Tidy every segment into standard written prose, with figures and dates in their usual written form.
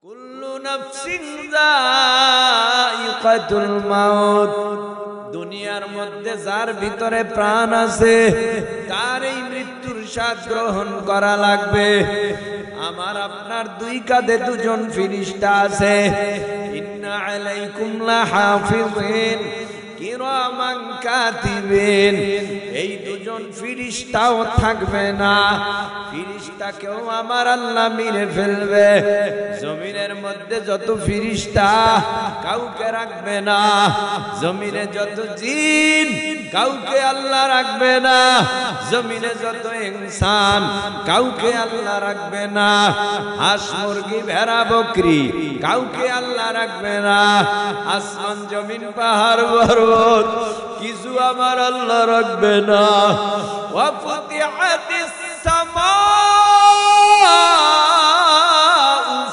কুল্লু নাফসিন যায়িকাতুল মাউত। দুনিয়ার মধ্যে যার ভিতরে প্রাণ আছে তার এই মৃত্যুর স্বাদ গ্রহণ করা লাগবে। আমার আপনার দুই কাঁধে দুজন ফেরেশতা আছে। ইন্না আলাইকুম লাহাফিজিন কিরামান কাতিবিন। এই দুজন ফেরেশতাও থাকবে না, ফেরেশতাকেও আমার আল্লাহ মেরে ফেলবে। জমিনের মধ্যে যত ফেরেশতা কাউকে রাখবে না, জমিনে যত জিন কাউকে আল্লাহ রাখবে না, জমিনে যত ইনসান কাউকে আল্লাহ রাখবে না, হাঁস মুরগি ভেড়া বকরি কাউকে আল্লাহ রাখবে না। আসমান জমিন পাহাড় পর্বত কিছু আমার আল্লাহ রাখবে না। ওয়া ফুতিহাতিস সামাউ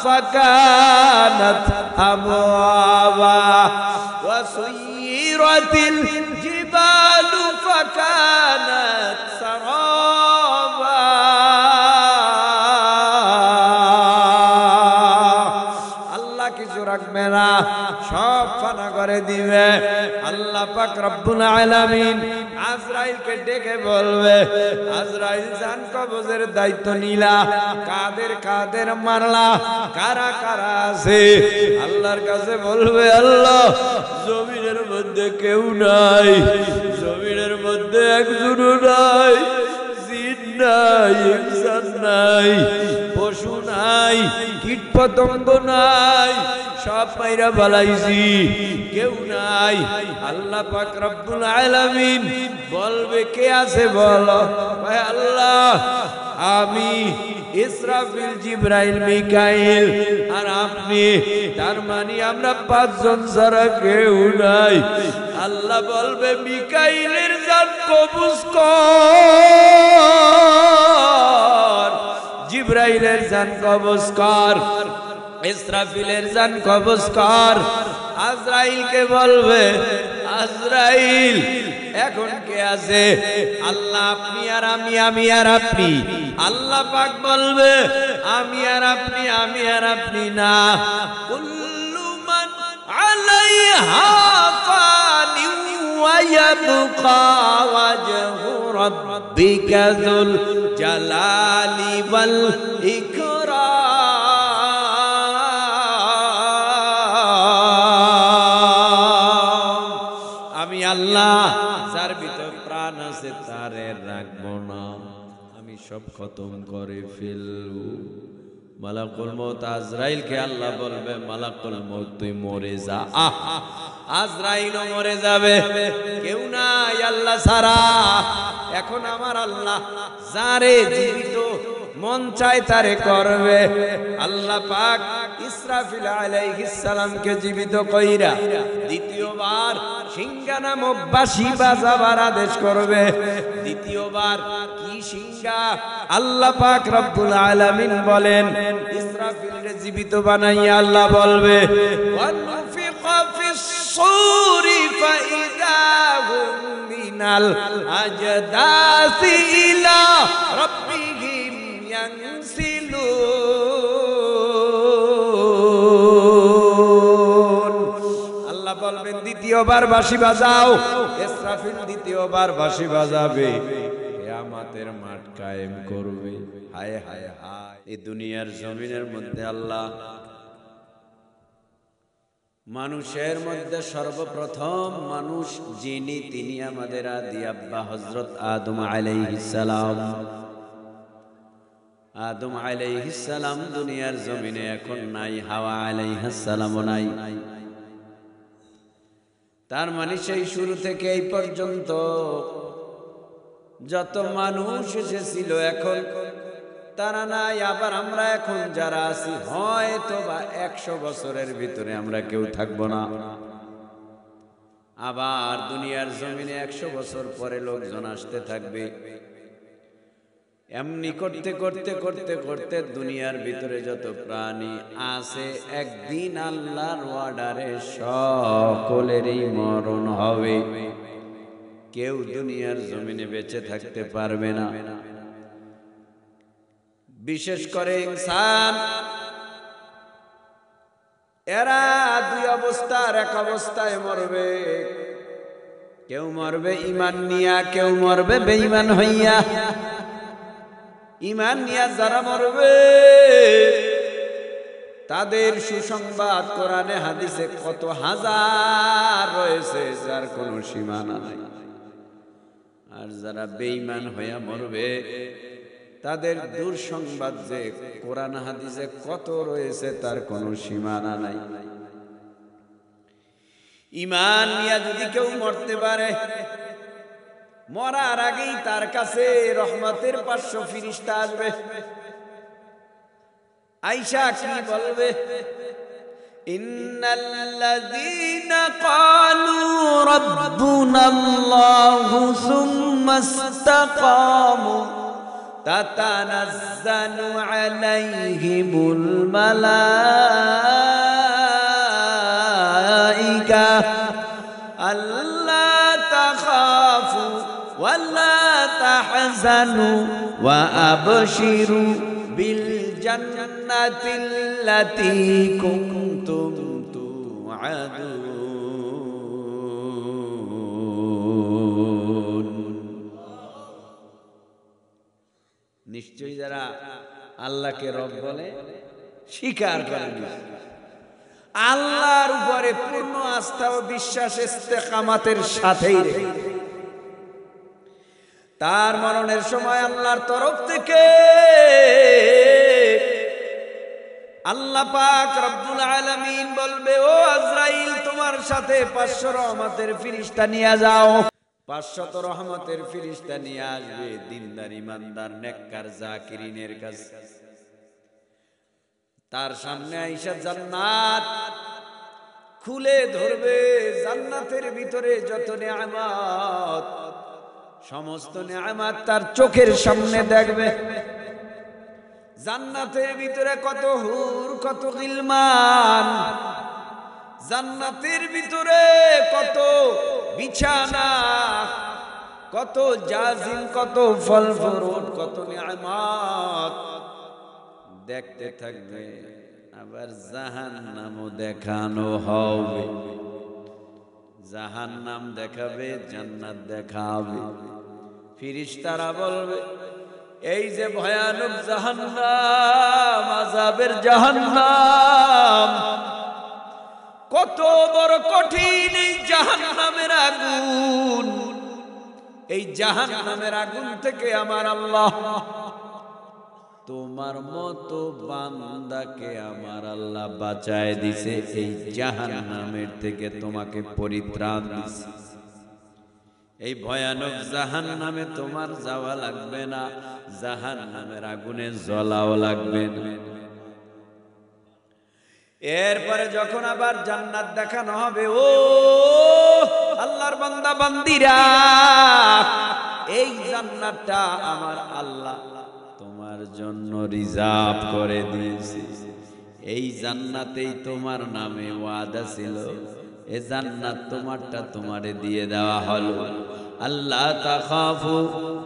ফাকানাত আবওয়াবা ওয়া সুয়িরাতিল জিবালু ফাকানাত সারাবা। আল্লাহ কিছু রাখবে না, সব ফানা করে দিবে। আল্লাহ পাক রব্বুল আলামিন আজরাইলকে ডেকে বলবে, আজরাইল জান কবজের দায়িত্ব নিলা, কাদের কাদের মারলা, কারা কারা আছে? আল্লাহর কাছে বলবে, আল্লাহ জমিনের মধ্যে কেউ নাই, জমিনের মধ্যে একজনও নাই, জিন নাই, ইনসান নাই, পশু নাই, কীট পতঙ্গ নাই, সব মাইরা বালাইছি, কেউ নাই। আল্লাহ পাক রব্বুল আলামিন বলবে, কে আছে বলো? আল্লাহ আমি, ইসরাফিল, জিবরাইল, মিকাইল আর আপনি। তার মানে আমরা পাঁচজন ছাড়া কেউ নাই। আল্লাহ বলবে, মিকাইলের জান কবজ কর, জিবরাইলের জান কবজ কর, ইসরাফিলের জান কবজ কর। আজরাইলকে বলবে, আজরাইল এখন কে আছে? আল্লাহ আপনি আর আমি, আমি আর আপনি। আল্লাহ পাক বলবে, আমি আর আপনি, আমি আর আপনি না। কুল্লু মান আলাইহা ফানি ওয়া ইয়াবকা ওয়াজহু রাব্বিকা যুল জালালি ওয়াল ইকরাম। আল্লাহ যার ভিতর প্রাণ আছে তারে রাখবো না, আমি সব খতম করে ফেলবো। মালাকুল মউত আজরাইলকে আল্লাহ বলবে, মালাকুল মউত তুই মরে যা। আজরাইলও মরে যাবে, কেউ নাই আল্লাহ ছাড়া। এখন আমার আল্লাহ যারে জীবিত মন চায় তারে করবে। আল্লাহ পাক ইসরাফিল আলাইহিস সালামকে জীবিত কইরা দ্বিতীয়বার সিংহা নামক বাঁশি বাজাবার আদেশ করবে। দ্বিতীয়বার কি সিংহা? আল্লাহ পাক রব্বুল আলামিন বলেন, ইসরাফিলকে জীবিত বানাইয়া আল্লাহ বলবে, ওয়ানফিকা ফিস সূরি ফাইদা হুম মিনাল আজদাসি ইলা রাব্বিহিম ইয়ানসিলুন। আল্লাহ বলবেন, দ্বিতীয়বার বাঁশি বাজাও। ইসরাফিল দ্বিতীয়বার বাঁশি বাজাবে, কিয়ামতের মাঠ কায়েম করবে। হায় হায় হায়, এই দুনিয়ার জমিনের মধ্যে আল্লাহ মানুষের মধ্যে সর্বপ্রথম মানুষ যিনি, তিনি আমাদের আদি আব্বা হযরত আদম আলাইহিস সালাম। আদম আলাইহিস সালাম দুনিয়ার জমিনে এখন নাই, হাওয়া আলাইহিস সালামও নাই। তার মানে সেই শুরু থেকে এই পর্যন্ত যত মানুষ এসেছিল এখন তারা নাই। আবার আমরা এখন যারা আছি হয়তো বা 100 বছরের ভিতরে আমরা কেউ থাকবো না। আবার দুনিয়ার জমিনে 100 বছর পরে লোকজন আসতে থাকবে। এমনি করতে করতে করতে করতে দুনিয়ার ভিতরে যত প্রাণী আছে একদিন আল্লাহর অর্ডারে সকলেরই মরণ হবে। কেউ দুনিয়ার জমিনে বেঁচে থাকতে পারবে না। বিশেষ করে ইনসান এরা দুই অবস্থার এক অবস্থায় মরবে। কেউ মরবে ঈমান নিয়া, কেউ মরবে বেঈমান হইয়া। ঈমান নিয়া যারা মরবে তাদের সুসংবাদ কোরআনে হাদিসে কত হাজার রয়েছে, যার কোনো সীমানা নাই। আর যারা বেঈমান হইয়া মরবে তাদের দুঃসংবাদ যে কোরআন হাদিসে কত রয়েছে তার কোনো সীমানা নাই। ঈমান নিয়ে যদি কেউ মরতে পারে, মরার আগেই তার কাছে রহমতের 500 ফেরেশতা আসবে। আয়েশা কি বলবে? ইন্নাল্লাযীনা ক্বালু রাব্বুনাল্লাহু সুম্মা ইসতাকামু তাতানাজ্জালু আলাইহিমুল মালাইকা আল্লা তাখাফু ওয়া লা তাহজানু ওয়া আবশিরু বিল জান্নাতিল্লাতী কুনতুম তুআদুন। নিশ্চয়ই যারা আল্লাহকে রব বলে, স্বীকার করে, আল্লাহর উপরে পূর্ণ আস্থা ও বিশ্বাস ইস্তেকামাতের সাথেই রেখে, তার মরণের সময় আল্লাহর তরফ থেকে আল্লাহ পাক রব্বুল আলামিন বলবে, ও আজরাইল, তোমার সাথে 500 রহমতের ফেরেশতা নিয়ে যাও। 500 রহমতের ফেরেশতা নিয়ে আসবে দিনদার ইমানদার নেককার জাকিরিনের কাছে। তার সামনে আয়েশা জান্নাত খুলে ধরবে। জান্নাতের ভিতরে যত নিয়ামত, সমস্ত নিয়ামত তার চোখের সামনে দেখবে। জান্নাতের ভিতরে কত হুর, কত গিলমান, জান্নাতের ভিতরে কত বিছানা, কত জাজিম, কত ফল ফ্রুট, কত নিয়ামত দেখতে থাকবে। আবার জাহান্নামও দেখানো হবে। জাহান্নাম দেখাবে, জান্নাত দেখাবে। ফেরেশতারা বলবে, এই যে ভয়ানক জাহান্নাম, আযাবের জাহান্নাম, কত বড় কঠিন এই জাহান্নামের আগুন। এই জাহান্নামের আগুন থেকে আমার আল্লাহ, তোমার মতো বান্দাকে আমার আল্লাহ বাঁচায় দিছে। এই জাহান্নামের থেকে তোমাকে পরিত্রাণ দিছে। এই ভয়ানক জাহান্নামে তোমার যাওয়া লাগবে না, জাহান্নামের আগুনে জ্বলাও লাগবে না। এরপরে যখন আবার জান্নাত দেখানো হবে, ও আল্লাহর বান্দা বান্দিরা, এই জান্নাতটা আমার আল্লাহ তোমার জন্য রিজার্ভ করে দিয়েছে। এই জান্নাতেই তোমার নামে ওয়াদা ছিল, এ জান্নাত তোমারটা তোমারে দিয়ে দেওয়া হলো। আল্লাহ তাখাফু,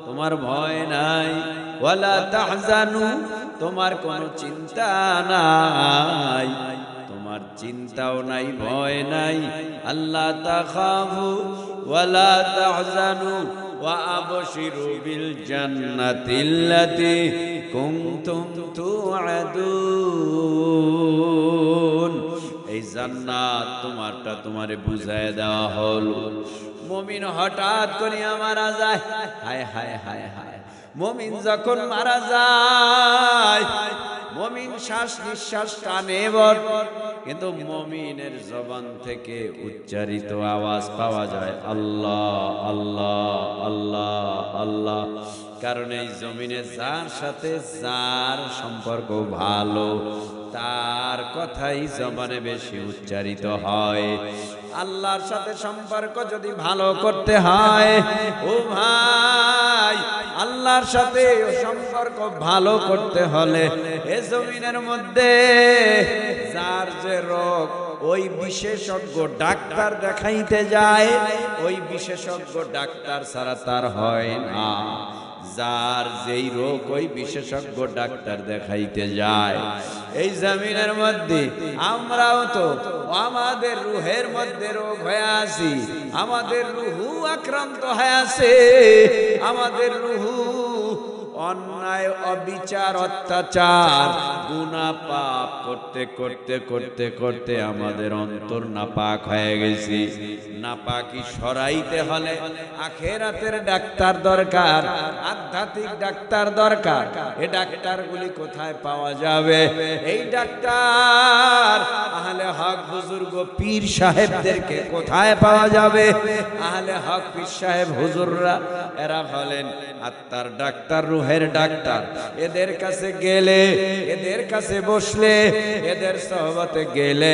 তোমার ভয় নাই, ওয়ালা তাহজানু, তোমার কোনো চিন্তা নাই, তোমার চিন্তাও নাই, ভয় নাই। আল্লাহ তাখাফু ওয়ালা তাহজানু ওয়া আবশিরু বিল জান্নাতিল্লাতী কুনতুম তুআদুন। এই জান্নাত তোমারটা তোমারে বুঝায় দেওয়া হলো। মুমিন হঠাৎ করে মারা যায়, হায় হায় হায় হায়। মুমিন যখন মারা যায়, মুমিন শ্বাস নিঃশ্বাস টানে বট, কিন্তু মুমিনের জবান থেকে উচ্চারিত আওয়াজ পাওয়া যায় আল্লাহ আল্লাহ আল্লাহ আল্লাহ। কারণ এই জমিনে যার সাথে যার সম্পর্ক ভালো, তার কথাই জবানে বেশি উচ্চারিত হয়। আল্লাহর সাথে সম্পর্ক যদি ভালো করতে হয়, ও ভাই, আল্লাহর সাথে সম্পর্ক ভালো করতে হলে এ জমিনের মধ্যে যার যে রোগ, ওই বিশেষজ্ঞ ডাক্তার দেখাইতে যায়, ওই বিশেষজ্ঞ ডাক্তার ছাড়া তার হয় না। যার যেই রোগ ওই বিশেষজ্ঞ ডাক্তার দেখাইতে যায়। এই জমিনের মধ্যে আমরাও তো আমাদের রুহের মধ্যে রোগ হয়ে আছি, আমাদের রুহু আক্রান্ত হয়ে আছে, আমাদের রুহু অন্যায় অবিচার অত্যাচার গুনাহ পাপ করতে করতে করতে করতে আমাদের অন্তর নাপাক হয়ে গেছে। নাপাকি সরাইতে হলে আখিরাতের ডাক্তার দরকার, আধ্যাত্মিক ডাক্তার দরকার। এই ডাক্তারগুলি কোথায় পাওয়া যাবে? এই ডাক্তার আহলে হক বুজুর্গ পীর সাহেবদেরকে কোথায় পাওয়া যাবে? আহলে হক পীর সাহেব হুজুররা এরা হলেন আত্মার ডাক্তার, রুহের ডাক্তার। এদের কাছে গেলে, এদের কাছে বসলে, এদের সোহবতে গেলে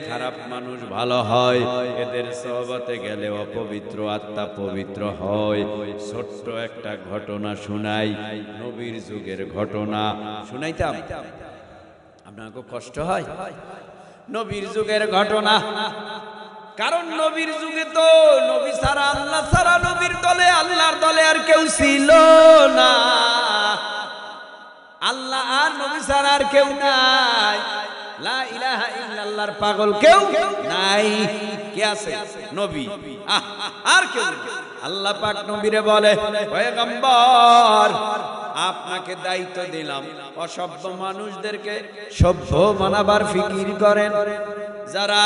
খারাপ মানুষ ভালো হয়, এদের সোহবতে গেলে অপবিত্র আত্মা পবিত্র হয়। ছোট্ট একটা ঘটনা শুনাই, নবীর যুগের ঘটনা শুনাইতাম, আপনাকে কষ্ট হয়? নবীর যুগের ঘটনা, কারণ নবীর যুগে তো নবী ছাড়া, আল্লাহ ছাড়া নবীর দলে, আল্লাহর দলে আর কেউ ছিল না। আল্লাহ আর নবী ছাড়া আর কেউ নাই। লা ইলাহা ইল্লাল্লাহর পাগল কেউ নাই। কে আছে? নবী, আর কেউ। আল্লাহ পাক নবীরে বলে, পয়গম্বর আপনাকে দায়িত্ব দিলাম অসভ্য মানুষদেরকে সভ্য বানাবার ফিকির করেন। যারা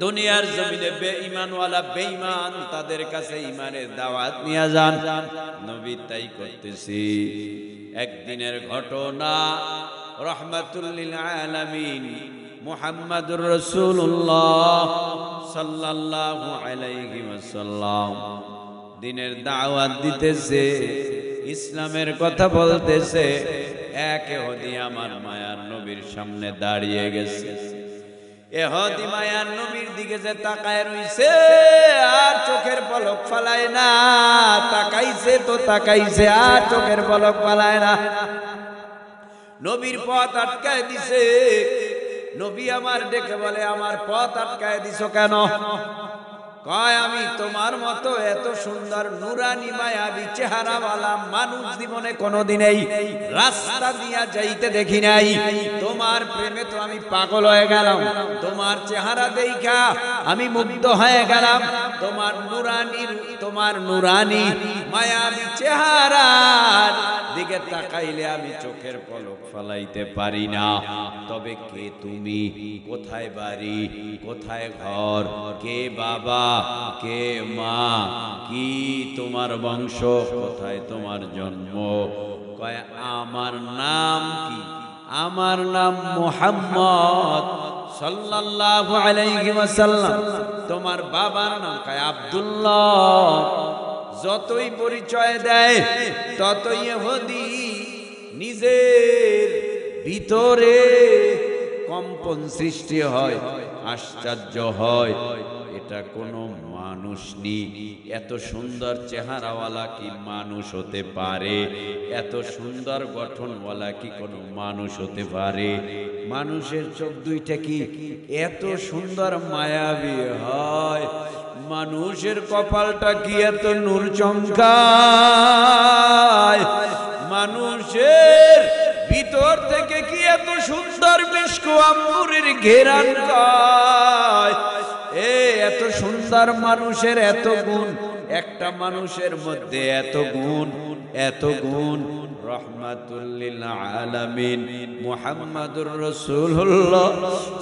দুনিয়ার জমিনে বেঈমানওয়ালা বেঈমান, তাদের কাছে ঈমানের দাওয়াত নিয়ে যান। নবী তাই করতেছি। একদিনের ঘটনা, রাহমাতুল লিল আলামিন মুহাম্মাদুর রাসূলুল্লাহ সাল্লাল্লাহু আলাইহি ওয়াসাল্লাম দিনের দাওয়াত দিতেছে, ইসলামের কথা বলতেছে। এক ইহুদি আমার মায়ার নবীর সামনে দাঁড়িয়ে গেছে। ইহুদি মায়ার নবীর দিকে যে তাকায় রইছে, আর চোখের পলক ফালায় না। তাকাইছে তো তাকাইছে, আর চোখের পলক ফালায় না। নবীর পথ আটকায় দিছে। নবী আমার ডেকে বলে, আমার পথ আটকায় দিছো কেন? কয়, আমি তোমার মতো এত সুন্দর নুরানি মায়াবী চেহারাওয়ালা মানুষ জীবনে কোনোদিনই রাস্তা দিয়া যাইতে দেখি নাই। তোমার প্রেমে তো আমি পাগল হয়ে গেলাম। তোমার চেহারা দেখা আমি মুগ্ধ হয়ে গেলাম। তোমার নুরানি মায়াবী চেহারার দিকে তাকাইলে আমি চোখের পলক ফলাইতে পারি না। তবে কে তুমি? কোথায় বাড়ি? কোথায় ঘর? কে বাবা? কে মা? কি তোমার বংশ? কোথায় তোমার জন্ম? কয়, আমার নাম কি? আমার নাম মুহাম্মদ সাল্লাল্লাহু আলাইহি ওয়াসাল্লাম। তোমার বাবার নাম? কয়, আব্দুল্লাহ। যতই পরিচয় দেয় ততই ইহুদি নিজের ভিতরে কম্পন সৃষ্টি হয়, আশ্চর্য হয়। এটা কোনো মানুষ নি, এত সুন্দর চেহারাওয়ালা কি মানুষ হতে পারে? এত সুন্দর গঠনওয়ালা কি কোনো মানুষ হতে পারে? মানুষের চোখ দুইটা কি এত সুন্দর মায়াবী হয়? মানুষের কপালটা কি এত নূর চমকায়? মানুষের ভিতর থেকে কি এত সুন্দর মিশকু আম্বুরের ঘেরান গায়? এত সুন্দর মানুষের এত গুণ, একটা মানুষের মধ্যে এত গুণ, এত গুণ। রাহমাতুল লিল আলামিন মুহাম্মাদুর রাসূলুল্লাহ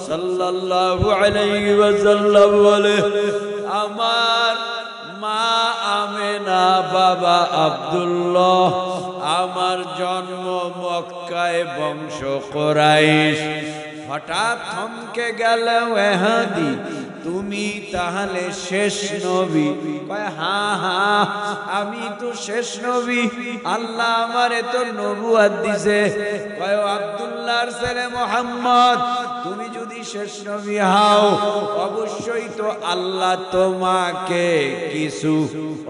সাল্লাল্লাহু আলাইহি ওয়াসাল্লাম বলে, আমার মা আমেনা, বাবা আব্দুল্লাহ, আমার জন্ম মক্কায়, বংশ কুরাইশ। হঠাৎ থমকে গেল, ইহুদি তুমি তাহলে শেষ নবী? কয়, হ্যাঁ হ্যাঁ আমি তো শেষ নবী। আল্লাহ আমারে তো নবুয়ত দিছে। কয়, আব্দুল্লাহর ছেলে মুহাম্মদ, তুমি যদি শেষ নবী হও, অবশ্যই তো আল্লাহ তোমাকে কিছু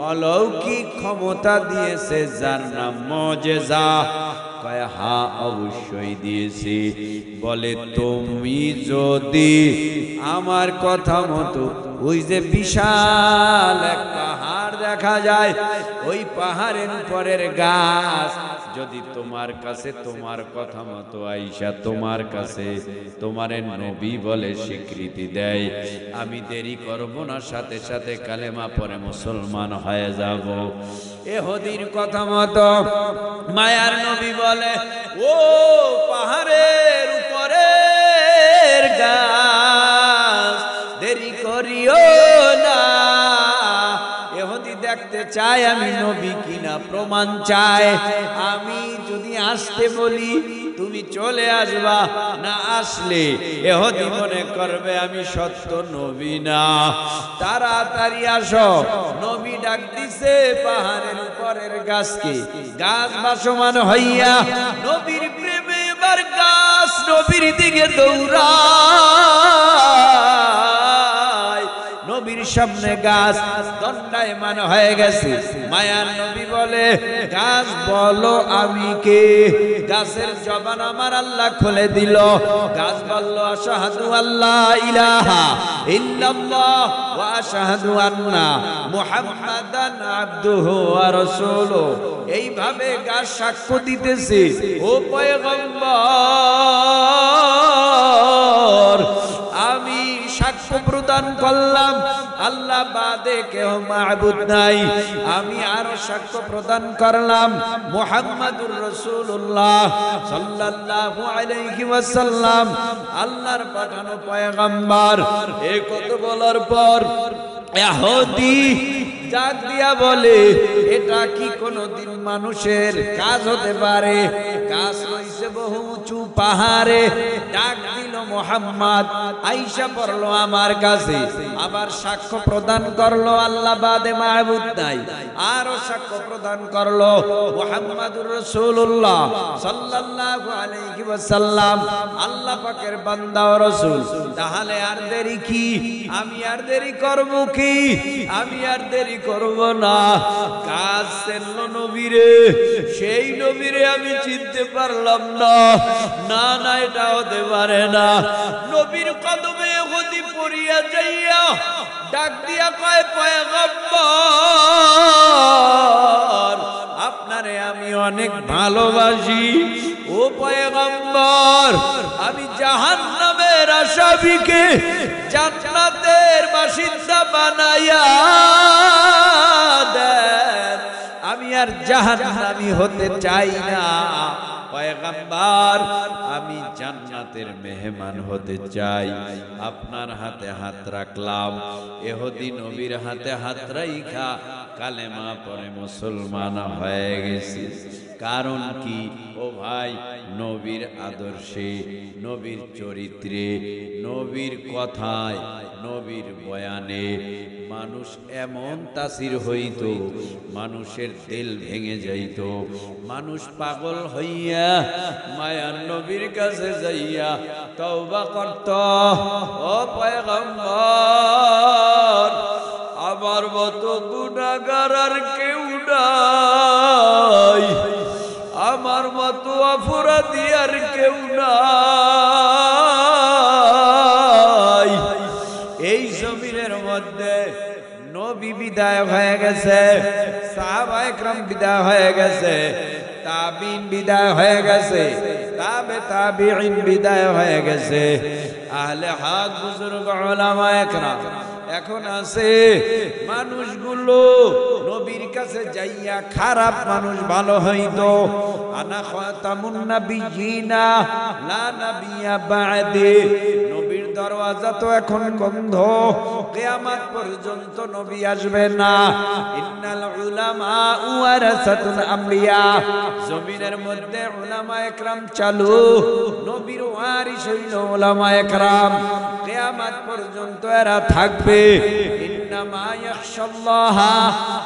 অলৌকিক ক্ষমতা দিয়েছে, যার নাম মুজিজা। কয়, হ্যাঁ অবশ্যই দিয়েছি। বলে, তুমি যদি আমার কথা মতো ওই যে বিশাল এক পাহাড় দেখা যায় ওই পাহাড়ের উপরের গাছ যদি তোমার কাছে তোমার কথা মতো আইসা তোমার কাছে তোমার নবী বলে স্বীকৃতি দেয়, আমি দেরি করব না, সাথে সাথে কালেমা পড়ে মুসলমান হয়ে যাব। এহুদির কথা মতো মায়ার নবী বলে, ও পাহাড়ের উপরের গাছ, দেরি করিও না। এহুদি দেখতে চায় আমি নবী কিনা, প্রমাণ চায়। আমি যদি আসতে বলি তুমি চলে আসবা, না আসলে এহুদি মনে করবে আমি সত্য নবী না। তাড়াতাড়ি আসো। নবী ডাক দিছে পাহাড়ের উপরের গাছকে, গাছ ভাসমান হইয়া নবীর প্রেমে এবার গাছ নবীর দিকে দৌড়ায়। নবীর সামনে গাছ দণ্ডায়মান হয়ে গেছে। মায়ার নবী বলে, গাছ বলো আমি কে? গাছের জবান আমার আল্লাহ খুলে দিল। গাছ বলল, আশহাদু আল্লা ইলাহা ইল্লাল্লাহ ওয়া আশহাদু আন্না মুহাম্মাদান আবদুহু ওয়া রাসূলুহু। এইভাবে গাছ সাক্ষ্য দিতেছে, ও পয়গম্বর, আমি সাক্ষ্য প্রদান করলাম আল্লাহ বাদে কেউ মাবুদ নাই। আমি আরো সাক্ষ্য প্রদান করলাম মুহাম্মাদুর রাসূলুল্লাহ সাল্লাল্লাহু আলাইহি ওয়াসাল্লাম আল্লাহর পাঠানো পয়গম্বর। এই কথা বলার পর ইহুদি ডাক দিয়া বলে, এটা কি কোনদিন মানুষের কাজ হতে পারে? গাছ রইছে বহু উঁচু পাহাড়ে। ডাক দিল মুহাম্মদ, আইসা পড়লো আমার কাছে, আবার সাক্ষ্য প্রদান করলো আল্লাহ বাদে মাবুদ নাই। আরো সাক্ষ্য প্রদান করলো মুহাম্মাদুর রাসূলুল্লাহ সাল্লাল্লাহু আলাইহি ওয়াসাল্লাম আল্লাহ পাকের বান্দা ও রাসূল। তাহলে আর দেরি কি? আমি আর দেরি করব কি? আমি আর দেরি করব না। গাছ চিনল নবীরে, সেই নবীরে আমি চিনতে পারলাম না। না না, এটা হতে পারে না। নবীর কদমে ইহুদি পড়িয়া যাইয়া ডাক দিয়া কয়, পয়গম্বর, আপনারে আমি অনেক ভালোবাসি। ও পয়গম্বর, আমি জাহান্নামের আসামিকে জান্নাতের বাসিন্দা বানাইয়া দেন, আমি আর জাহান্নামী হতে চাই না। পয়গম্বর, আমি জান্নাতের মেহমান হতে চাই। আপনার হাতে হাত রাখলাম। ইহুদি নবীর হাতে হাত রাইখা কালেমা পড়ে মুসলমান হয়ে গেছে। কারণ কি? ও ভাই, নবীর আদর্শে, নবীর চরিত্রে, নবীর কথায়, নবীর বয়ানে মানুষ এমন তাসির হইত, মানুষের দিল ভেঙে যাইত। মানুষ পাগল হইয়া মায়ার নবীর কাছে যাইয়া তওবা করত। ও পয়গম্বর, আমার মতো গুনাহগার আর কেউ নাই, আমার মতো অপরাধী আর কেউ নাই। এই জমিনের মধ্যে নবী বিদায় হয়ে গেছে, সাহাবায়ে কেরাম বিদায় হয়ে গেছে, তাবিঈন বিদায় হয়ে গেছে, তাবে তাবিঈন বিদায় হয়ে গেছে, আহলে হক বুজুর্গ উলামায়ে কেরাম এখন আছে। মানুষগুলো নবীর কাছে যাইয়া খারাপ মানুষ ভালো হইতো। আনা খাতামুন নাবিয়িনা লা নাবিয়্যা বা'দি, নবীর দরওয়াজা তো এখন বন্ধ, কিয়ামত পর্যন্ত নবী আসবে না। ইন্নাল উলামা ওয়ারাসাতুল আমবিয়া, জমিনের মধ্যে উলামায়ে কেরাম চালু, নবীর ওয়ারিস হইল উলামায়ে কেরাম। কিয়ামত পর্যন্ত এরা থাকবে। ইন্নামা ইয়াখশাল্লাহা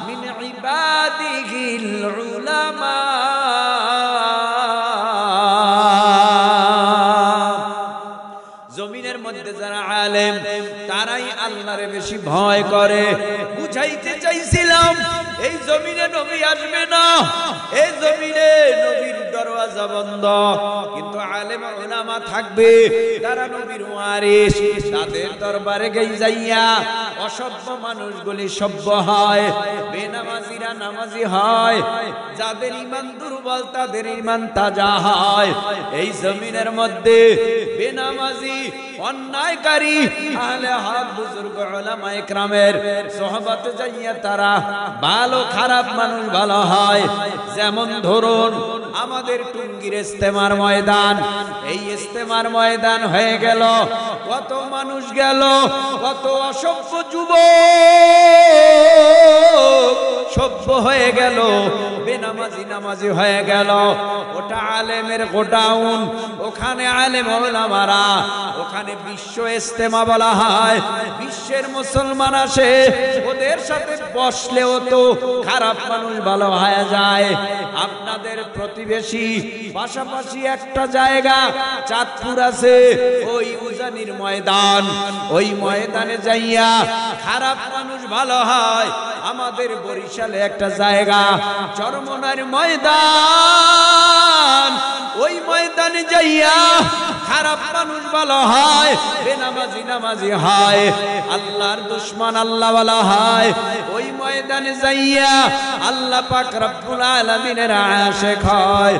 মিন ইবাদিহিল উলামা, জমিনের মধ্যে যারা আলেম তারাই আল্লাহরে বেশি ভয় করে। বুঝাইতে চাইছিলাম এই জমিনে নবী আসবে না, এই জমিনে নবীর দরওয়াজা বন্ধ, কিন্তু আলেম উলামা থাকবে, তারা নবীর ওয়ারিস। তাদের দরবারে যাইয়া অসভ্য মানুষগুলি সভ্য হয়, বেনামাজিরা নামাজি হয়, যাদের ঈমান দুর্বল তাদের ঈমান তাজা হয়। এই জমিনের মধ্যে বেনামাজি অন্যায়কারী আহলে হক বুজুর্গ উলামা ইকরামের সোহবতে যাইয়া তারা ভালো খারাপ মানুষ ভালো হয়। যেমন ধরুন আমাদের টুঙ্গির ইস্তেমার ময়দান, এই ইস্তেমার ময়দান হয়ে গেল, কত মানুষ গেল, কত অসভ্য যুবক সভ্য হয়ে গেল, বেনামাজি নামাজি হয়ে গেল। ওটা আলেমের গোডাউন, ওখানে আলেম ওলামারা, ওখানে বিশ্ব ইস্তেমা বলা হয়, বিশ্বের মুসলমান আসে, ওদের সাথে বসলেও তো খারাপ মানুষ ভালো হয়ে যায়। আপনাদের প্রতিবেশী পাশাপাশি একটা জায়গা চাঁদপুর আছে, ওই উজানির ময়দান, ওই ময়দানে যাইয়া খারাপ মানুষ ভালো হয়। আমাদের বরিশালে একটা জায়গা চরমনার ময়দান, ওই ময়দানে যাইয়া খারাপ মানুষ ভালো হয়, বেনামাজি নামাজি হয়, আল্লাহর দুশমন আল্লাহওয়ালা হয়। ওই ময়দানে যাইয়া আল্লাহ পাক রব্বুল আলামিনের আশিক হয়।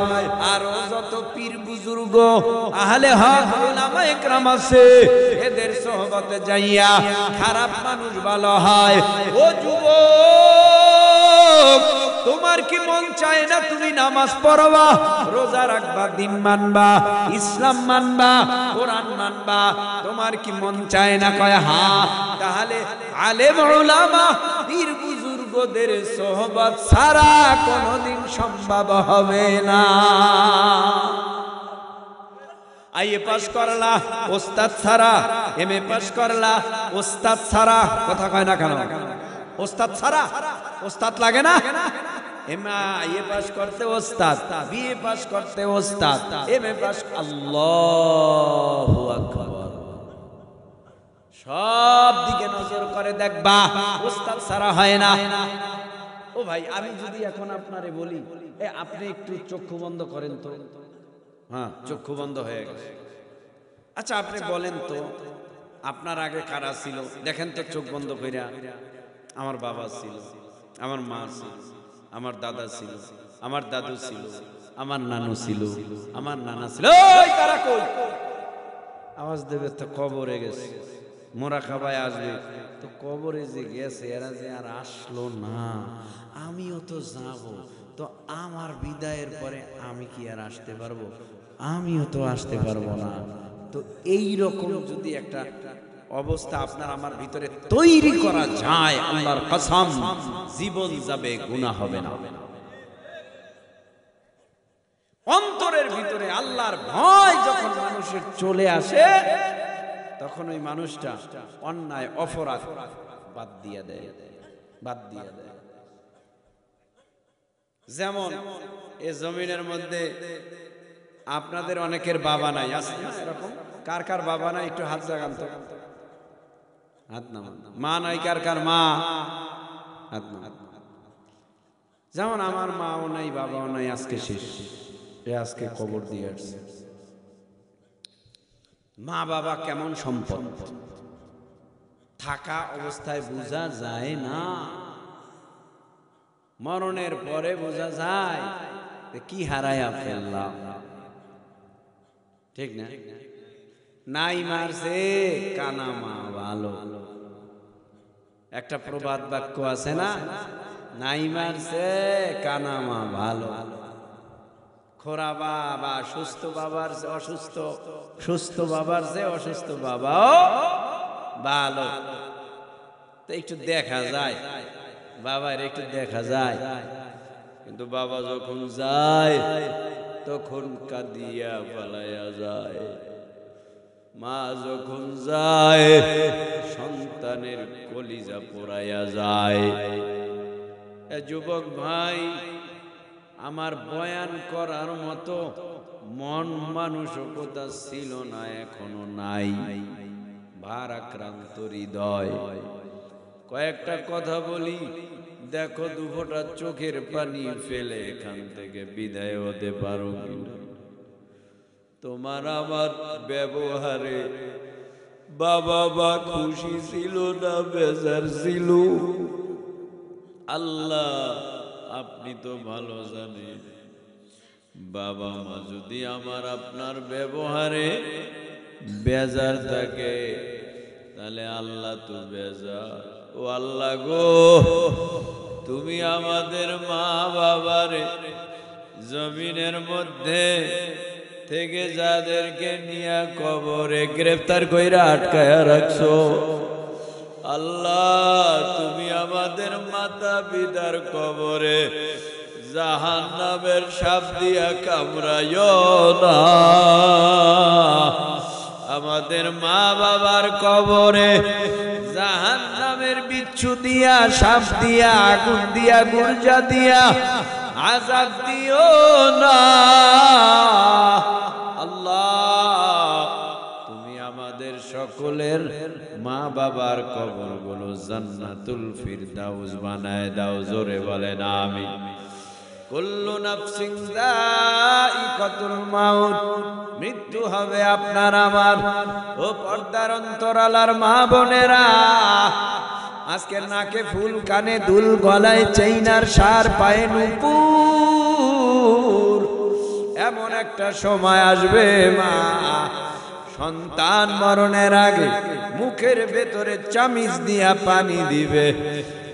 আর যত পীর বুজুর্গ আহলে হক উলামা ইকরাম আছে, এদের সোহবতে যাইয়া খারাপ মানুষ ভালো হয়। ও যুবক, তোমার কি মন চায় না তুমি নামাজ পড়বা, রোজা রাখবা, দিন মানবা, ইসলাম মানবা, কোরআন মানবা? তোমার কি মন চায় না? কয় হ্যাঁ। তাহলে আলেম উলামা পীর বুজুর্গদের সোহবত ছাড়া কোনোদিন সম্ভব হবে না। আইএ পাস করলা ওস্তাদ ছাড়া, এমএ পাস করলা ওস্তাদ ছাড়া, কথা কয় না কেন? ওস্তাদ ছাড়া ওস্তাদ লাগে না? এমএ পাস করতে ওস্তাদ, বিএ পাস করতে ওস্তাদ, এমএ পাস। আল্লাহু আকবার। সব দিকে নজর করে দেখবা, ওস্তাদ ছাড়া হয় না। ও ভাই, আমি যদি এখন আপনারে বলি, আপনি একটু চক্ষু বন্ধ করেন তো। হ্যাঁ, চক্ষু বন্ধ হয়ে গেছে। আচ্ছা, আপনি বলেন তো, আপনার আগে কারা ছিল? দেখেন তো চোখ বন্ধ কইরা। আমার বাবা ছিল, আমার মা ছিল, আমার দাদা ছিল, আমার দাদু ছিল, আমার নানু ছিল, আমার নানা ছিল। ওই তারা কই? আওয়াজ দেবে তো কবরে গেছে। মোরাকাবায় আসবে তো কবরে যে গেছে, এরা যে আর আসলো না, আমিও তো যাব, তো আমার বিদায়ের পরে আমি কি আর আসতে পারবো? আমিও তো আসতে পারবো না। তো এই রকম যদি একটা অবস্থা আপনার আমার ভিতরে তৈরি করা যায়, আল্লাহর কসম জীবন যাবে, গুনাহ হবে না। অন্তরের ভিতরে আল্লাহর ভয় যখন মানুষের চলে আসে, তখন ওই মানুষটা অন্যায় অপরাধ বাদ দিয়ে দেয়, বাদ দিয়ে দেয়। যেমন এই জমিনের মধ্যে আপনাদের অনেকের বাবা নাই, আছে না এরকম? কার কার বাবা নাই একটু হাত জাগান তো, হাত নামান। মা নাই কার কার? মা, হাত নামান। যেমন আমার মাও নাই, বাবাও নাই, আজকে শেষ, আজকে কবর দিয়ে আসছে। মা বাবা কেমন সম্পদ, থাকা অবস্থায় বোঝা যায় না, মরণের পরে বোঝা যায় কি হারায়া ফেললাম। ঠিক না? নাই মারছে কানা মা ভালো, একটা প্রবাদ বাক্য আছে না? নাই মারছে কানা মা ভালো। খোরা বাবা সুস্থ বাবার চেয়ে অসুস্থ, সুস্থ বাবার চেয়ে অসুস্থ বাবাও ভালো। তো একটু দেখা যায়, বাবার একটু দেখা যায়, কিন্তু বাবা যখন যায় তখন কাঁদিয়া পালাইয়া যায়। মা যখন যায় সন্তানের কলিজা পোড়াইয়া যায়। যুবক ভাই, আমার বয়ান করার মতো মন মানসিকতা ছিল না, এখনো নাই। ভারাক্রান্ত হৃদয়। কয়েকটা কথা বলি, দেখো দু ফোঁটা চোখের পানি ফেলে এখান থেকে বিদায় হতে পারো কিনা। তোমার আমার ব্যবহারে বাবা মা খুশি ছিল না বেজার ছিল? আল্লাহ আপনি তো ভালো জানেন। বাবা মা যদি আমার আপনার ব্যবহারে বেজার থাকে তাহলে আল্লাহ তো বেজার। ও আল্লাহ গো, তুমি আমাদের মা বাবারে জমিনের মধ্যে থেকে যাদেরকে নিয়ে কবরে গ্রেফতার কইরা আটকায়া রাখছো, আল্লাহ তুমি আমাদের মাতা পিতার কবরে জাহান্নামের সাপ দিয়া কামড়াইও না। আমাদের মা বাবার কবরে জাহান্নামের বিচ্ছু দিয়া, সাপ দিয়া, আগুন দিয়া, গুরজা দিয়া আযাব দিও না। আল্লাহ তুমি আমাদের সকলের মা বাবার কবরগুলো জান্নাতুল ফিরদাউস বানায় দাও। জোরে বলেন আমিন। কুল্লু নাফসিন যায়িকাতুল মাউত, মৃত্যু হবে আপনার আমার। ও পর্দার অন্তরালার মা বোনেরা, আজকে নাকে ফুল, কানে দুল, গলায় চেইনার সার, পায়ে নূপুর। এমন একটা সময় আসবে মা, সন্তান মরণের আগে মুখের ভেতরে চামিচ দিয়া পানি দিবে,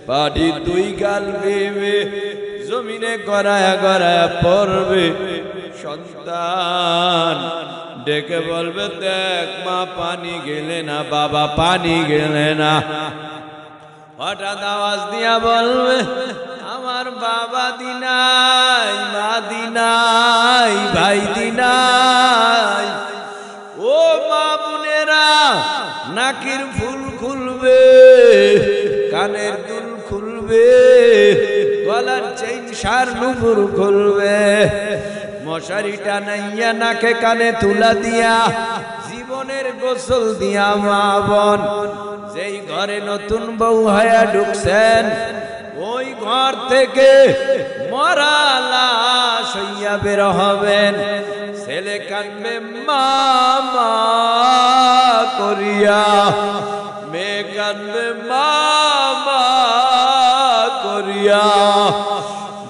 পানি দুই গাল বেবে জমিনে গড়ায়া গড়ায়া পড়বে। সন্তান ডেকে বলবে, দেখ মা পানি গেলে না, বাবা পানি গেলে না। হঠাৎ আওয়াজ দিয়া বলবে, আমার বাবা দিনাই, মা দিনাই, ভাই দিনাই। ও মা বোনেরা, নাকের ফুল খুলবে, কানের দুল খুলবে, গলার চেইন সার নুপুর খুলবে। মশারি টানাইয়া নাকে কানে তুলা দিয়া জীবনের গোসল দিয়া মা বোন যেই ঘরে নতুন বউ হয়ে ঢুকছেন, ওই ঘর থেকে মরা লাশ হইয়া বের হবেন। ছেলে কানবে মা মা করিয়া, মেয়ে কানবে মা মা করিয়া।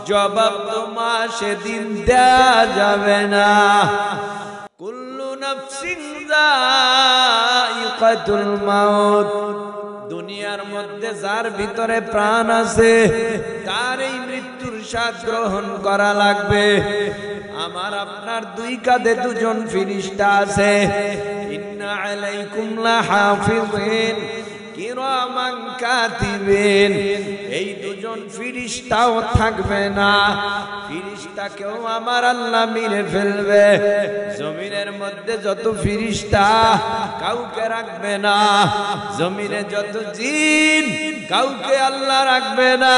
জবাব তো মা সেদিন দেয়া যাবে না। কুল্লু নাফসিন যায়িকাতুল মাউত, দুনিয়ার মধ্যে যার ভিতরে প্রাণ আছে তার এই মৃত্যুর স্বাদ গ্রহণ করা লাগবে। আমার আপনার দুই কাঁধে দুজন ফেরেশতা আছে। ইন্না আলাইকুম লাহাফিজিন কিরামান কাতিবিন। এই দুজন ফেরেশতাও থাকবে না, ফেরেশতাকেও আমার আল্লাহ মেরে ফেলবে। জমিনের মধ্যে যত ফেরেশতা কাউকে রাখবে না, জমিনে যত জিন কাউকে আল্লাহ রাখবে না,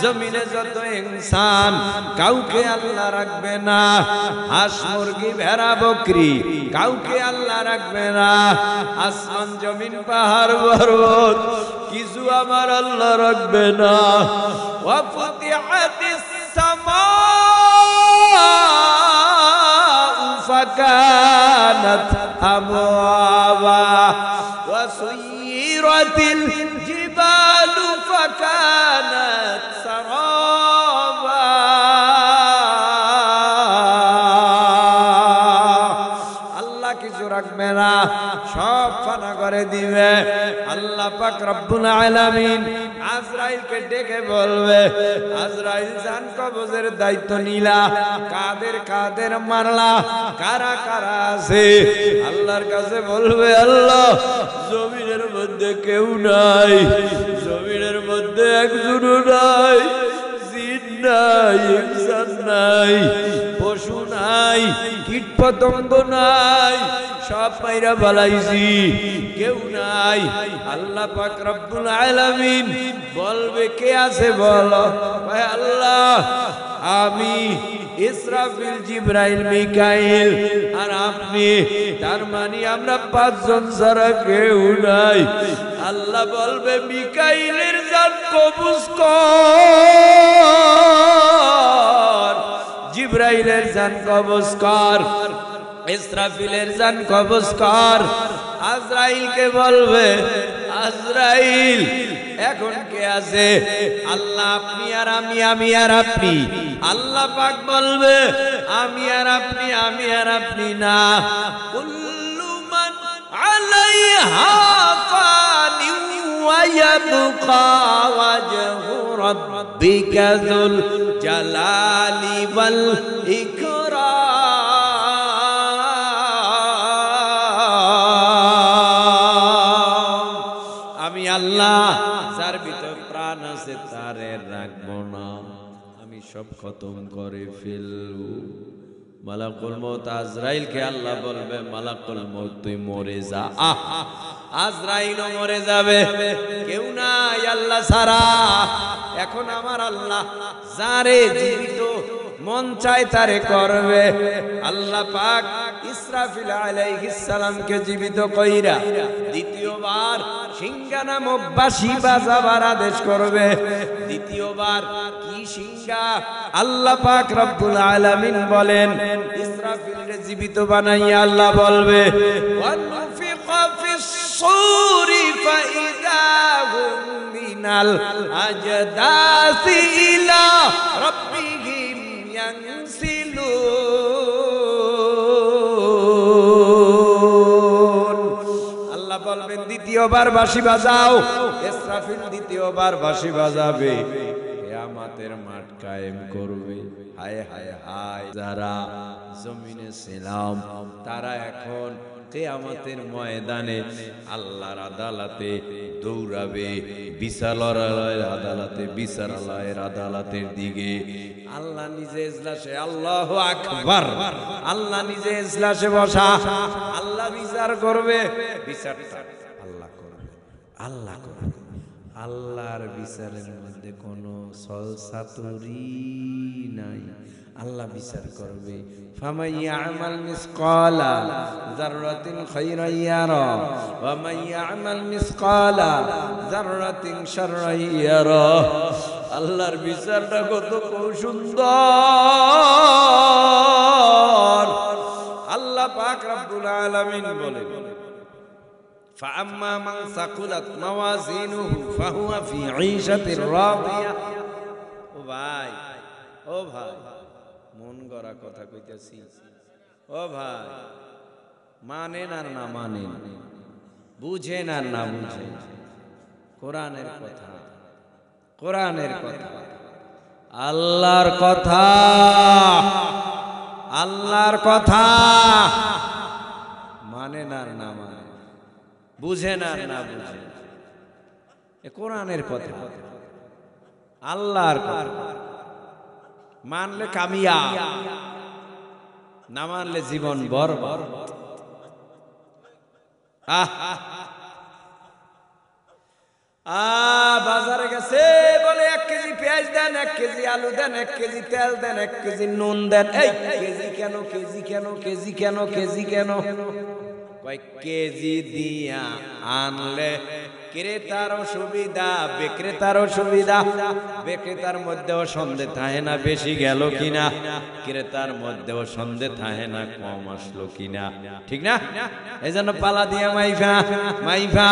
জমিনে যত ইনসান কাউকে আল্লাহ রাখবে না, হাঁস মুরগি ভেড়া বকরি কাউকে আল্লাহ রাখবে না। আসমান জমিন পাহাড় পর্বত কিছু আমার আল্লাহ রাখবে না। ওয়া ফুতিহাতিস সামাউ ফাকানাত আবওয়াবা ওয়া সুয়িরাতিল জিবালু ফাকানাত সারাবা। আল্লাহ কিছু রাখবে না, সব ফানা করে দিবে। আল্লাহ পাক রব্বুল আলামিন আজরাইলকে ডেকে বলবে, আজরাইল জান কবজের দায়িত্ব নিলা, কাদের কাদের মারলা, কারা কারা আছে? আল্লাহর কাছে বলবে, আল্লাহ জমিনের মধ্যে কেউ নাই, জমিনের মধ্যে একজনও নাই, জিন নাই, ইনসান নাই, পশু নাই, কীট পতঙ্গ নাই, সব মাইরা বালাইছি, কেউ নাই। আল্লাহ পাক রব্বুল আলামিন বলবে, কে আছে বলো? আল্লাহ আমি ইসরাফিল, জিবরাইল, মিকাইল আর আপনি। তার মানে আমরা পাঁচজন ছাড়া কেউ নাই। আল্লাহ বলবে মিকাইলের জান কবজ কর, জিবরাইলের জান কবজ কর, ইসরাফিলের জান কবজ কর। আজরাইলকে বলবে আজরাইল এখন কে আছে? আল্লাহ আপনি আর আমি, আমি আর আপনি। আল্লাহ পাক বলবে আমি আর আপনি, আমি আর আপনি না। কুল্লু মান আলাইহা ফানি ওয়া ইয়াবকা ওয়াজহু রাব্বিকা যুল জালালি ওয়াল ইকরাম। আমি আল্লাহ যার ভিতর প্রাণ আছে তারে রাখবো না, আমি সব খতম করে ফেলবো। মালাকুল মউত আজরাইলকে আল্লাহ বলবে মালাকুল মউত তুই মরে যা। আজরাইলও মরে যাবে, কেউ নাই আল্লাহ ছাড়া। এখন আমার আল্লাহ যারে জীবিত মন চায় তারে করবে। আল্লাহ পাক ইসরাফিল আলাইহিস সালামকে জীবিত কইরা দ্বিতীয়বার সিংহা নামক বাঁশি বাজাবার আদেশ করবে। দ্বিতীয়বার কি সিংহা? আল্লাহ পাক রব্বুল আলামিন বলেন ইসরাফিলকে জীবিত বানাইয়া আল্লাহ বলবে ওয়ানফিকা ফিস সূরি ফাইদা হুম মিনাল আজদাসি ইলা রাব্বিহিম ইয়ানসিলুন। আল্লাহ বলবেন দ্বিতীয়বার বাঁশি বাজাও। ইসরাফিল দ্বিতীয়বার বাঁশি বাজাবে, কিয়ামতের মাঠ কায়েম করবে। হায় হায় হায়, যারা জমিনে ছিলাম তারা এখন কিয়ামতের ময়দানে আল্লাহর আদালতে দৌড়াবে, বিচারালয়ের আদালতে, বিচারালয়ের আদালতের দিকে। আল্লাহ নিজে ইজলাসে, আল্লাহু আকবার, আল্লাহ নিজে ইজলাসে বসা। আল্লাহ বিচার করবে, বিচারটা আল্লাহ করবে, আল্লাহ করবে। আল্লাহর বিচারের মধ্যে কোনো সলসাতুরি নাই। আল্লাহ বিচার করবে। ফামান ইয়ামাল মিসকালা যাররাতিন খায়রান ইয়ারা ওয়া মান ইয়ামাল মিসকালা যাররাতিন শাররান ইয়ারা। আল্লাহর বিচারটা কত সুন্দর। আল্লাহ পাক রব্বুল আলামিন বলেন ফাআম্মা মান সাকুলাত মাওয়াজিনুহু ফাহুয়া ফি ঈশাতির রাদিয়া। ও ভাই, ও ভাই, মন গড়া কথা কইতেছি। ও ভাই, মানেন আর না মানেন, বুঝেন আর না বুঝেন, কোরআনের কথা, কোরআনের কথা, আল্লাহর কথা, আল্লাহর কথা, মানেন আর না মানেন, বুঝেন আর না বুঝেন, এ কোরআনের কথা, আল্লাহর কথা। মানলে কামিয়াব, না মানলে জীবন বরবাদ। বাজারে গেছে বলে 1 কেজি পেঁয়াজ দেন, 1 কেজি আলু দেন, 1 কেজি তেল দেন, 1 কেজি নুন দেন। এই কেজি কেন, কেজি কেন, কেজি কেন, কেজি কেন? কয়েক কেজি দিয়া আনলে ক্রেতারও সুবিধা, বিক্রেতারও সুবিধা। বিক্রেতার মধ্যেও সন্দেহ থাকে না বেশি গেল কিনা, ক্রেতার মধ্যেও সন্দেহ থাকে না কম আসলো কিনা, ঠিক না? এই জন্য পালা দিয়া মাইফা মাইফা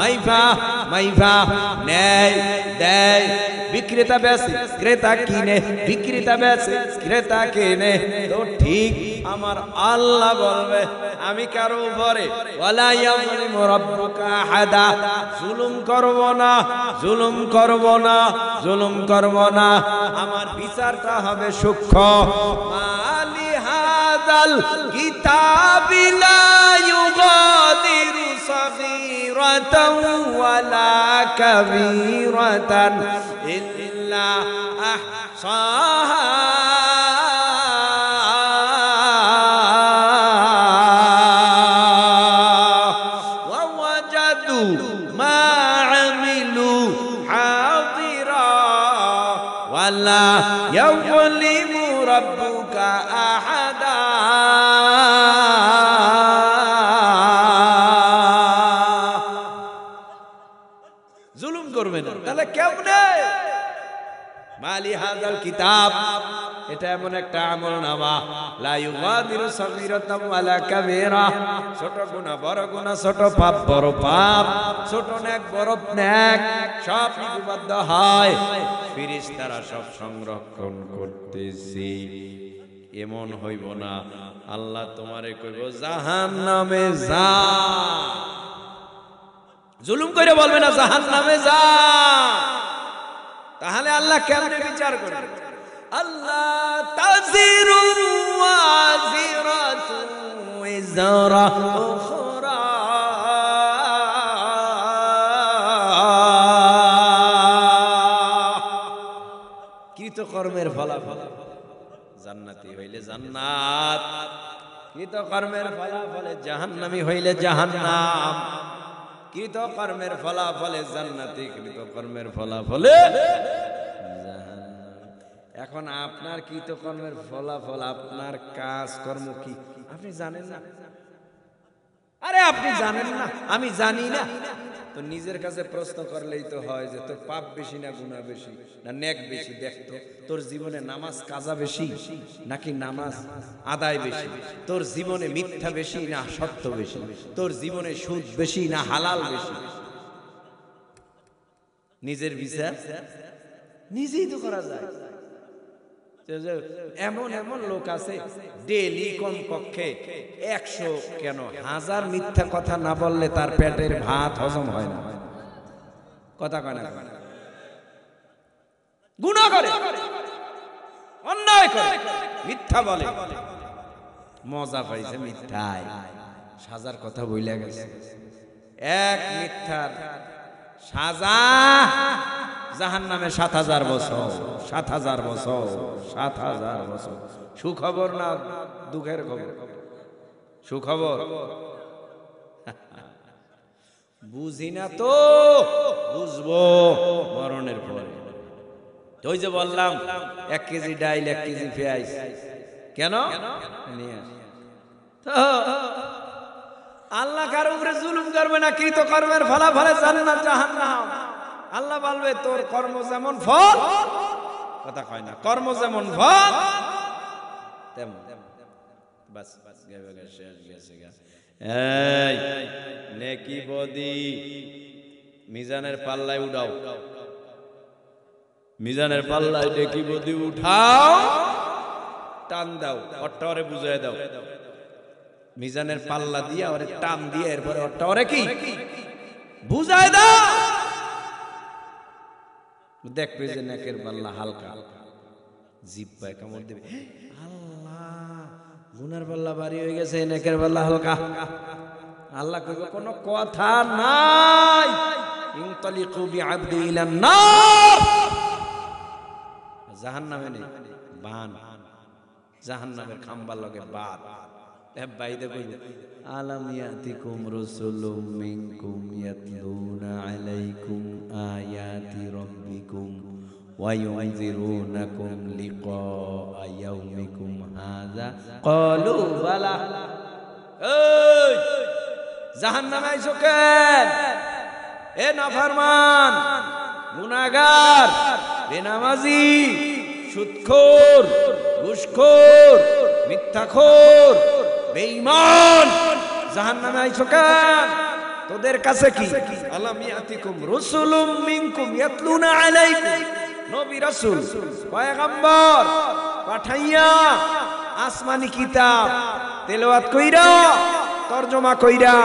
মাইফা মাইফা নেয় দেয়। বিক্রেতা বেচে, ক্রেতা কিনে, বিক্রেতা বেচে, ক্রেতা কিনে। তো ঠিক আমার আল্লাহ বলবে আমি কারো উপরে ওয়ালা ইয়াযলিমু রাব্বুকা আহাদা, জুলুম করব না, জুলুম করব না, জুলুম করব না। আমার বিচারটা হবে সূক্ষ্ম। মালি হাযাল কিতাবি লা ইউগাদিরু সাগীরাতাও ওয়ালা কাবীরাতান ইল্লা আহসাহা। يظلم রাব্বুকা আহাদা। জুলুম করবে না, তাহলে কেমনে? মালি হাযাল কিতাব, এটা এমন একটা আমলনামা, লা ইউগাদিরু সাগীরাতাম ওয়ালা কাবীরা, ছোট গুনাহ বড় গুনাহ, ছোট পাপ বড় পাপ, ছোট নেক বড় নেক, সব লিপিবদ্ধ হয়, ফেরেশতারা সব সংরক্ষণ করতেছে। এমন হইব না আল্লাহ তোমারে কইব জাহান্নামে যা, জুলুম করে বলবে না জাহান্নামে যা, তাহলে আল্লাহ কেমনে বিচার করবে? আল্লাহ তাজিরু ওয়াজিরাতু ওয়াজরা উখরা, কৃতকর্মের ফলাফল জান্নাতি হইলে জান্নাত, কৃতকর্মের ফলাফলে জাহান্নামী হইলে জাহান্নাম। কৃতকর্মের ফলাফলে জান্নাতি, কৃতকর্মের ফলাফলে জাহান্নাম। এখন আপনার কৃতকর্মের ফলাফল, আপনার কাজকর্ম কি আপনি জানেন না? আরে আপনি জানেন না, আমি জানি না, তো নিজের কাছে প্রশ্ন করলেই তো হয় যে তোর পাপ বেশি না গুনাহ বেশি না নেক বেশি? দেখতো তোর জীবনে নামাজ কাজা বেশি নাকি নামাজ আদায় বেশি? তোর জীবনে মিথ্যা বেশি না সত্য বেশি? তোর জীবনে সুদ বেশি না হালাল বেশি? নিজের বিচার নিজেই তো করা যায়। এমন এমন লোক আছে ডেইলি কমপক্ষে 100 কেন 1000 মিথ্যা কথা না বললে তার পেটের ভাত হজম হয় না। কথা কয় না, গুনাহ করে, অন্যায় করে, মিথ্যা বলে, মজা পাইছে মিথ্যায়, সাজার কথা বইলা গেছে। এক মিথ্যার সাজা জাহান্নামে 7000 বছর, 7000 বছর, 7000 বছর। সুখবর না দুঃখের খবর? সুখবর। বুঝি না তো বুঝবো মরণের পরে। ওই যে বললাম 1 কেজি ডাইল 1 কেজি পেঁয়াজ কেন নিয়ে আসি? আল্লাহ কার উপরে জুলুম করবে না, কৃতকর্মের ফলাফলে জান্নাত জাহান্নাম। আল্লাহ বলবে তোর কর্ম যেমন ফল, কথা কয় না, কর্ম যেমন ফল তেমন। বাস শেষ গেছে। এই নেকি বদি মিজানের পাল্লায় উঠাও, মিজানের পাল্লায় নেকি বদি উঠাও, টান দাও, অট্টারে বুঝাই দাও। মিজানের পাল্লা দিয়ে ওরে টান দিয়ে এরপরে অট্টারে কি বুঝাই দাও। দেখবে যে নেকের পাল্লা হালকা, জিহ্বায় কামড় দেবে, আল্লাহ গুনার পাল্লা ভারী হয়ে গেছে, নেকের পাল্লা হালকা। আল্লাহ কইবে কোনো কথা নাই, ইনতালিকু বিআবদি ইলান নার, জাহান্নামে নেই বান, জাহান্নামের খাম্বার লগে বাদ। বাইদে কইবে আলাম ইয়াতিকুম রাসূলুম মিনকুম ইয়াতলুনা আলাইকুম আয়াতি রাব্বিকুম ওয়া ইউনযিরুনাকুম লিকা ইয়াউমিকুম হাযা ক্বালু বালা। এই জাহান্নামে আইছো কেন? এ নাফরমান, গুনাহগার, বেনামাজি, সুদখোর, ঘুষখোর, মিথ্যাখোর, বেঈমান, জাহান্নামে আইছো কেন? তোদের কাছে কি আলাম ইয়াতিকুম রাসূলুম মিনকুম ইয়াতলুনা আলাইকুম, নবী রাসূল পয়গম্বর পাঠাইয়া আসমানি কিতাব তেলাওয়াত কইরা, তরজমা কইরা,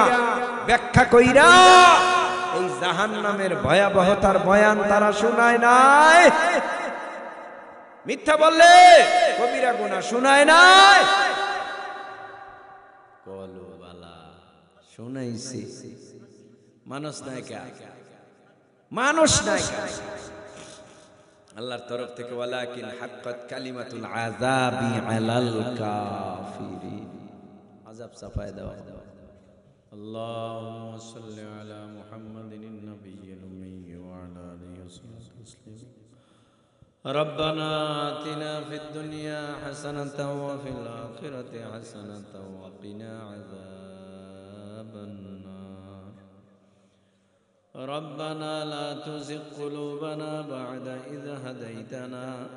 ব্যাখ্যা কইরা এই জাহান্নামের ভয়াবহতার বয়ান তারা শোনায় নাই? মিথ্যা বললে কবিরা গুনাহ শোনায় নাই? কলু বালা শুনাইছি। মানুষ নাই কা, মানুষ নাই কা। আল্লাহর তরফ থেকে ওয়ালাকিন হাক্কাত কালিমাতুল আযাবি আলাল কাফিরিন, আযাব চাপায় দেওয়া। আল্লাহুম্মা সাল্লি আলা মুহাম্মাদিন নবিয়্যিল উম্মি ওয়া আলা আলিহি ওয়া সাহবিহি ربنا آتنا في الدنيا حسنة وفي الآخرة حسنة وقنا عذاب النار ربنا لا تزغ قلوبنا بعد إذ هديتنا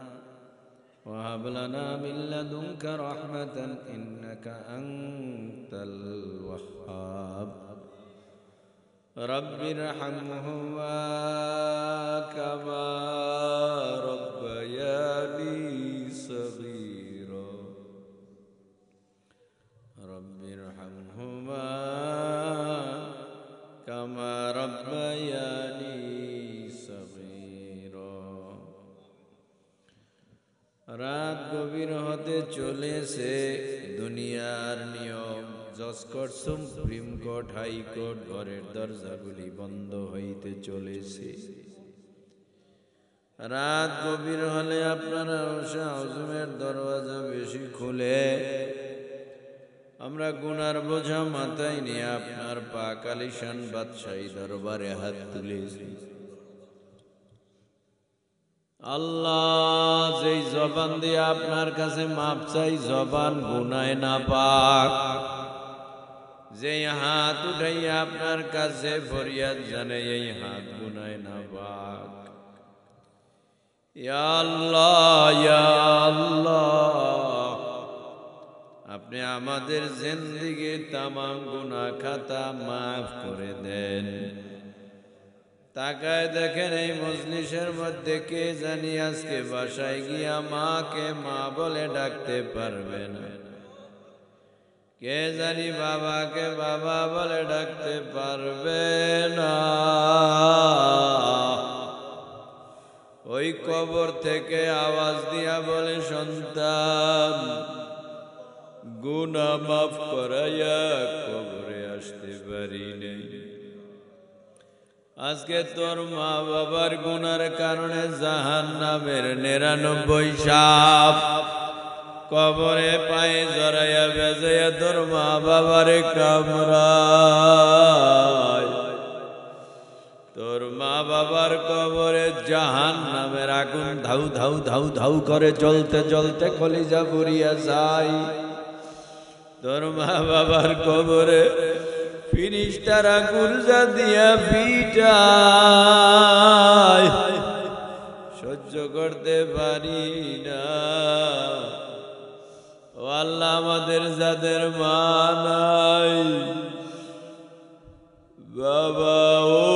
وهب لنا من لدنك رحمة إنك أنت الوهاب رب ارحمهما كما ربياني صغيرا رب ارحمهما كما ربياني صغيرا রাত গভীর হতে চলেছে দুনিয়ার নিয়ম জজ কোর্ট সুপ্রিম কোর্ট হাইকোর্ট ঘরের দরজাগুলি বন্ধ হইতে চলেছে রাত গভীর হলে আপনারা আউজুমের দরওয়াজা বেশি খুলে আমরা গুনার বোঝা মাথায় নিয়ে আপনার পাক আলিশান বাদশাহী দরবারে হাত তুলেছি আল্লাহ যেই জবান দিয়ে আপনার কাছে মাপ চাই জবান গুনায় না পাক যেই হাত উঠাইয়া আপনার কাছে ফরিয়াদ জানাই এই হাত গুনায় না পাক ইয়া আল্লাহ ইয়া আল্লাহ আপনি আমাদের জিন্দেগীর তামাম গুনাহ খাতা মাফ করে দেন তাকায় দেখেন এই মজলিসের মধ্যে কে জানি আজকে বাসায় গিয়া মাকে মা বলে ডাকতে পারবে না কে জানি বাবাকে বাবা বলে ডাকতে পারবে না ওই কবর থেকে আওয়াজ দিয়া বলে সন্তান গুনাহ মাফ করাইয়া কবরে আসতে পারি নাই আজকে তোর মা বাবার গুনার কারণে জাহান্নামের 99 সাপ কবরে পায়ে জড়াইয়া বেজাইয়া তোর মা বাবারে কামড়ায় তোর মা বাবার কবরে জাহান্নামের আগুন ধাউ ধাউ ধাউ ধাউ করে জ্বলতে জ্বলতে কলিজা পুড়িয়া যায় তোর মা বাবার কবরে ফিরিস্তারা গুরজা দিয়া পিটায় সহ্য করতে পারি না ও আল্লাহ আমাদের যাদের মা নাই বাবা ও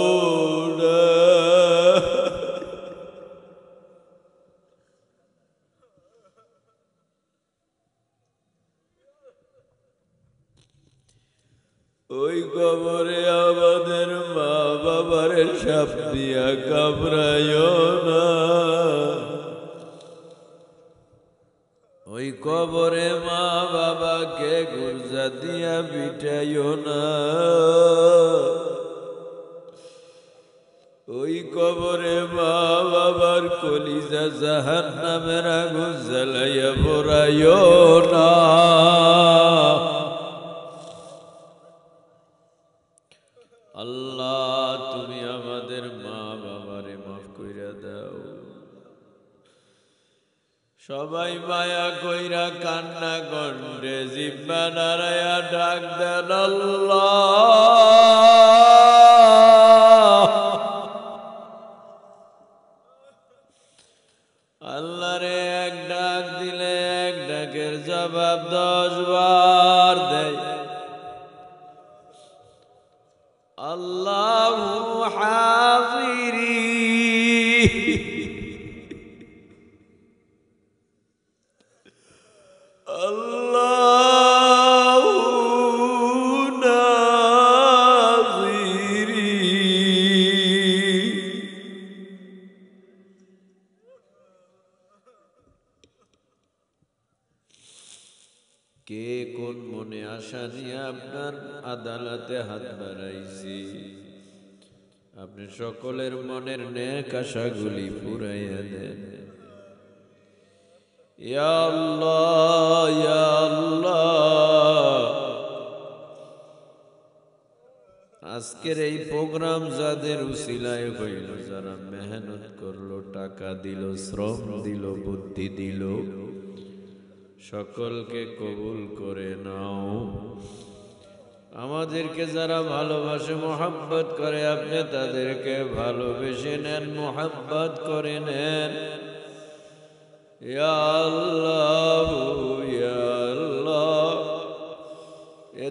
ওই কবরে আমাদের মা বাবার সাপ দিয়া কামড়াইও না ওই কবরে মা বাবাকে গুরজা দিয়া পিটাইও না ওই কবরে মা বাবার কলিজা জাহান্নামের আগুন জ্বালাইয়া পোড়াইও না আল্লাহ তুমি আমাদের মা বাবারে মাফ কইরা দাও সবাই মায়া কইরা কান্না গন্ডে জিব্বা নারায়া ডাক দেন আল্লাহ আল্লাহ রে এক ডাক দিলে এক ডাকের জবাব 10 বার দেয় আল্লাহু হাযিরি আল্লাহু নাযিরি কে কোন মনে আশা নিয়ে আপনার আদালতে হাত বাড়াইছি আপনি সকলের মনের নেক আশাগুলি পুরাইয়া দেন ইয়া আল্লাহ ইয়া আল্লাহ আজকের এই প্রোগ্রাম যাদের উসিলায় হইল, যারা মেহনত করলো, টাকা দিল, শ্রম দিল, বুদ্ধি দিল, সকলকে কবুল করে নাও। আমাদেরকে যারা ভালোবাসে, মোহাব্বত করে, আপনি তাদেরকে ভালোবেসে নেন, মোহাব্বত করে নেন। ইয়া আল্লাহ, ইয়া আল্লাহ, এ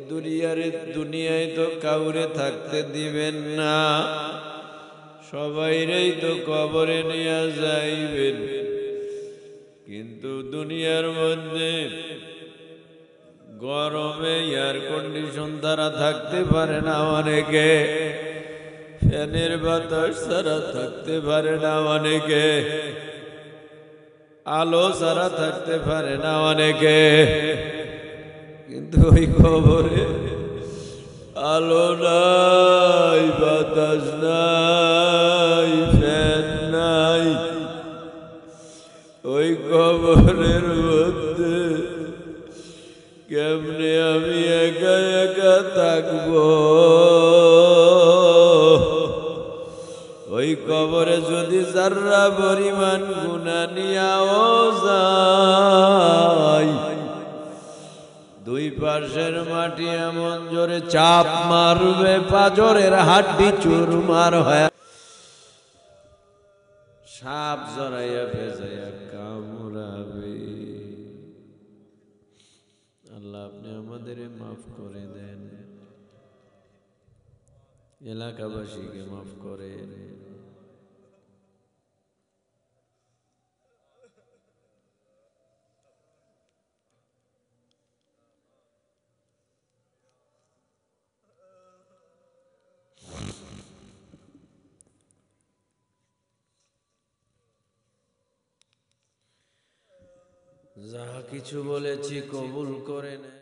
দুনিয়ায় তো কাউরে থাকতে দিবেন না, সবাইরেই তো কবরে নিয়ে যাইবেন। কিন্তু দুনিয়ার মধ্যে গরমে এয়ার কন্ডিশন দ্বারা থাকতে পারে না অনেকে, ফ্যানের বাতাস ছাড়া থাকতে পারে না অনেকে, আলো ছাড়া থাকতে পারে না অনেকে। কিন্তু ওই কবরে আলো নাই, বাতাস নাই, ফ্যান নাই। ওই কবরের মধ্যে কেমনে আমি একা একা থাকবো? ওই কবরে যদি যারা পরিমাণ গুনাহ নিয়াও যায়, দুই পাশের মাটি এমন জোরে চাপ মারবে, পাজরের হাড্ডি চুরমার হয়ে সাপ জড়াইয়া ভেজাইয়া কামড়াবে। আল্লাহ, আপনি আমাদের মাফ করে দেন, এলাকাবাসীকে মাফ করেন। যা কিছু বলেছি কবুল করে নেন।